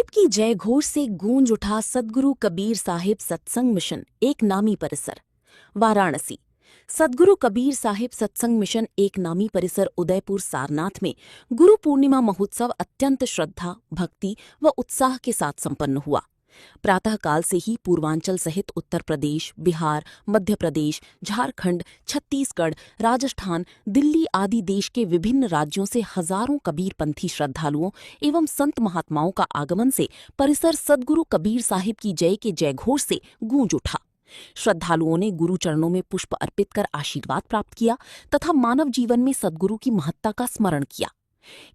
साहिब की जय घोष से गूंज उठा सद्गुरु कबीर साहिब सत्संग मिशन एक नामी परिसर। वाराणसी। सद्गुरु कबीर साहिब सत्संग मिशन एक नामी परिसर उदयपुर सारनाथ में गुरु पूर्णिमा महोत्सव अत्यंत श्रद्धा, भक्ति व उत्साह के साथ संपन्न हुआ। प्रातःकाल से ही पूर्वांचल सहित उत्तर प्रदेश, बिहार, मध्य प्रदेश, झारखंड, छत्तीसगढ़, राजस्थान, दिल्ली आदि देश के विभिन्न राज्यों से हजारों कबीरपंथी श्रद्धालुओं एवं संत महात्माओं का आगमन से परिसर सद्गुरु कबीर साहिब की जय के जयघोष से गूंज उठा। श्रद्धालुओं ने गुरु चरणों में पुष्प अर्पित कर आशीर्वाद प्राप्त किया तथा मानव जीवन में सद्गुरु की महत्ता का स्मरण किया।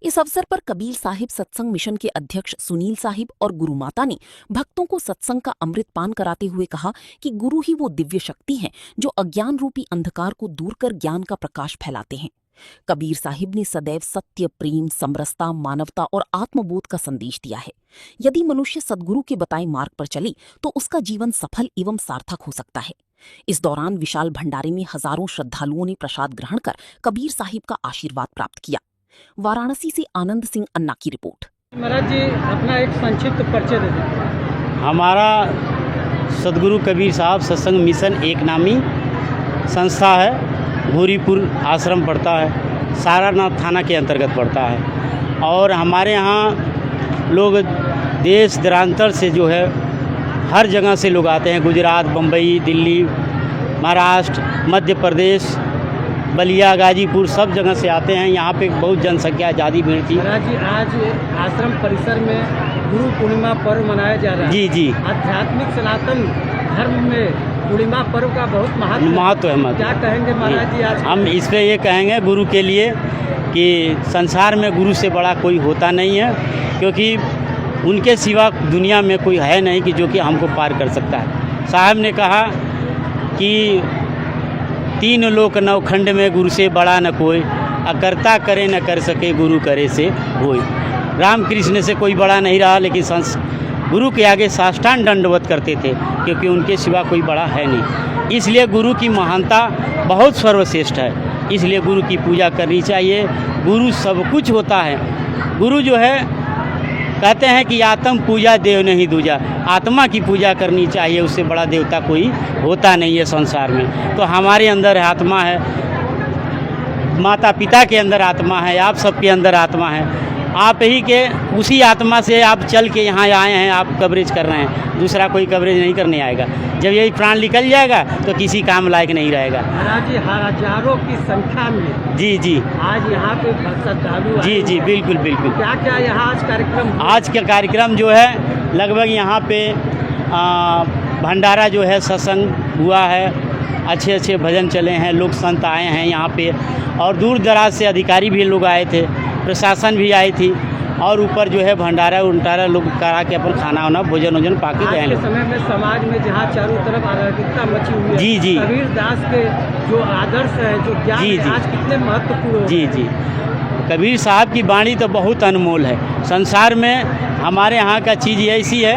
इस अवसर पर कबीर साहिब सत्संग मिशन के अध्यक्ष सुनील साहिब और गुरु माता ने भक्तों को सत्संग का अमृत पान कराते हुए कहा कि गुरु ही वो दिव्य शक्ति हैं जो अज्ञान रूपी अंधकार को दूर कर ज्ञान का प्रकाश फैलाते हैं। कबीर साहिब ने सदैव सत्य, प्रेम, समरसता, मानवता और आत्मबोध का संदेश दिया है। यदि मनुष्य सद्गुरु के बताए मार्ग पर चले तो उसका जीवन सफल एवं सार्थक हो सकता है। इस दौरान विशाल भंडारे में हजारों श्रद्धालुओं ने प्रसाद ग्रहण कर कबीर साहिब का आशीर्वाद प्राप्त किया। वाराणसी से आनंद सिंह अन्ना की रिपोर्ट। महाराज जी, अपना एक संक्षिप्त परिचय दे दें। हमारा सद्गुरु कबीर साहब सत्संग मिशन एक नामी संस्था है। भूरीपुर आश्रम पड़ता है, सारनाथ थाना के अंतर्गत पड़ता है। और हमारे यहाँ लोग देश दरांतर से जो है हर जगह से लोग आते हैं। गुजरात, बम्बई, दिल्ली, महाराष्ट्र, मध्य प्रदेश, बलिया, गाजीपुर, सब जगह से आते हैं। यहाँ पे बहुत जनसंख्या ज़्यादा भीड़ थी। महाराज जी, आज आश्रम परिसर में गुरु पूर्णिमा पर्व मनाया जा रहा है। जी जी। आध्यात्मिक सनातन धर्म में पूर्णिमा पर्व का बहुत महत्व है। क्या कहेंगे महाराज जी आज? हम इस पर ये कहेंगे गुरु के लिए कि संसार में गुरु से बड़ा कोई होता नहीं है, क्योंकि उनके सिवा दुनिया में कोई है नहीं कि जो कि हमको पार कर सकता है। साहब ने कहा कि तीन लोक नवखंड में गुरु से बड़ा न कोई, अकर्ता करे न कर सके गुरु करे से होय। रामकृष्ण से कोई बड़ा नहीं रहा, लेकिन गुरु के आगे साष्टांग दंडवत करते थे, क्योंकि उनके सिवा कोई बड़ा है नहीं। इसलिए गुरु की महानता बहुत सर्वश्रेष्ठ है। इसलिए गुरु की पूजा करनी चाहिए। गुरु सब कुछ होता है। गुरु जो है कहते हैं कि आत्म पूजा देव नहीं दूजा। आत्मा की पूजा करनी चाहिए, उससे बड़ा देवता कोई होता नहीं है संसार में। तो हमारे अंदर आत्मा है, माता पिता के अंदर आत्मा है, आप सबके अंदर आत्मा है। आप ही के उसी आत्मा से आप चल के यहाँ आए हैं, आप कवरेज कर रहे हैं। दूसरा कोई कवरेज नहीं करने आएगा। जब यही प्राण निकल जाएगा तो किसी काम लायक नहीं रहेगा। महाराज जी, हजारों की संख्या में जी जी आज यहाँ पे श्रद्धालु जी जी बिल्कुल बिल्कुल। क्या क्या यहाँ आज कार्यक्रम? आज का कार्यक्रम जो है लगभग यहाँ पे भंडारा जो है सत्संग हुआ है। अच्छे अच्छे भजन चले हैं, लोग संत आए हैं यहाँ पे, और दूर दराज से अधिकारी भी लोग आए थे, प्रशासन भी आई थी। और ऊपर जो है भंडारा उंडारा लोग करा के अपन खाना वाना भोजन वोजन पाके गए लोग। समय में समाज में जहाँ चारों तरफ अराजकता मची हुई है, जी जी, कबीर दास के जो आदर्श है, जो ज्ञान जी जी, आज कितने महत्वपूर्ण जी जी। कबीर साहब की वाणी तो बहुत अनमोल है। संसार में हमारे यहाँ का चीज़ ऐसी है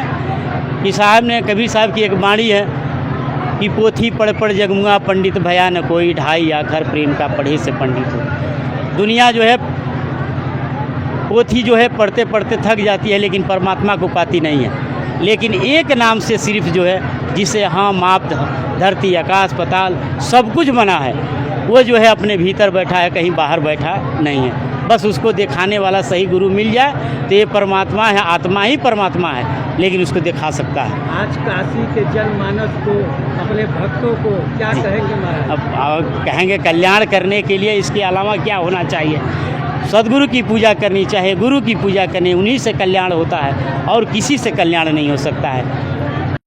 कि साहब ने, कबीर साहब की एक वाणी है कि पोथी पढ़ पढ़ जगमुआ पंडित भया न कोई, ढाई आखर प्रेम का पढ़े से पंडित हो। दुनिया जो है पोथी जो है पढ़ते पढ़ते थक जाती है, लेकिन परमात्मा को पाती नहीं है। लेकिन एक नाम से सिर्फ जो है, जिसे हम आप धरती आकाश पाताल सब कुछ बना है, वो जो है अपने भीतर बैठा है, कहीं बाहर बैठा नहीं है। बस उसको दिखाने वाला सही गुरु मिल जाए तो ये परमात्मा है, आत्मा ही परमात्मा है, लेकिन उसको दिखा सकता है। आज काशी के जनमानस को, अपने भक्तों को क्या कहेंगे महाराज? अब कहेंगे कल्याण करने के लिए इसके अलावा क्या होना चाहिए? सद्गुरु की पूजा करनी चाहिए। गुरु की पूजा करनी, उन्हीं से कल्याण होता है और किसी से कल्याण नहीं हो सकता है।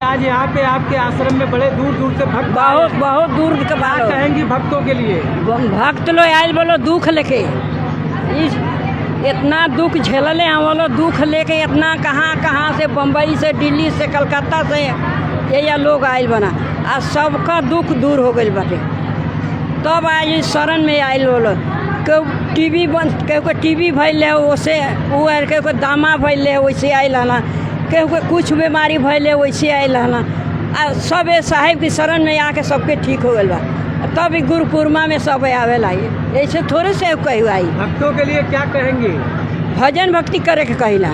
आज यहाँ पे आपके आश्रम में बड़े दूर दूर से भक्त, बहुत दूर के क्या कहेंगी भक्तों के लिए? भक्त लोग आयल बोलो दुख लेके, इतना दुख झेलले हम बोलो, दुख लेके इतना कहाँ से, बम्बई से, दिल्ली से, कलकत्ता से ये लोग आयल बना। आज सबका दुख दूर हो गई बाटे। तब आज शरण में आयल बोलो। केहू टीबी बंद, केहू टीबी भैल है वैसे, वो केहू दामा भैल है वैसे आयल है ना, केहू के कुछ बीमारी भैल है वैसे आयल है ना। सब साहिब की शरण में आके सबके ठीक हो गए बा। तब गुरु पूर्णिमा में सब आवे लाई, ऐसे थोड़े से कही आई। भक्तों के लिए क्या कहेंगे? भजन भक्ति करे के कहिला।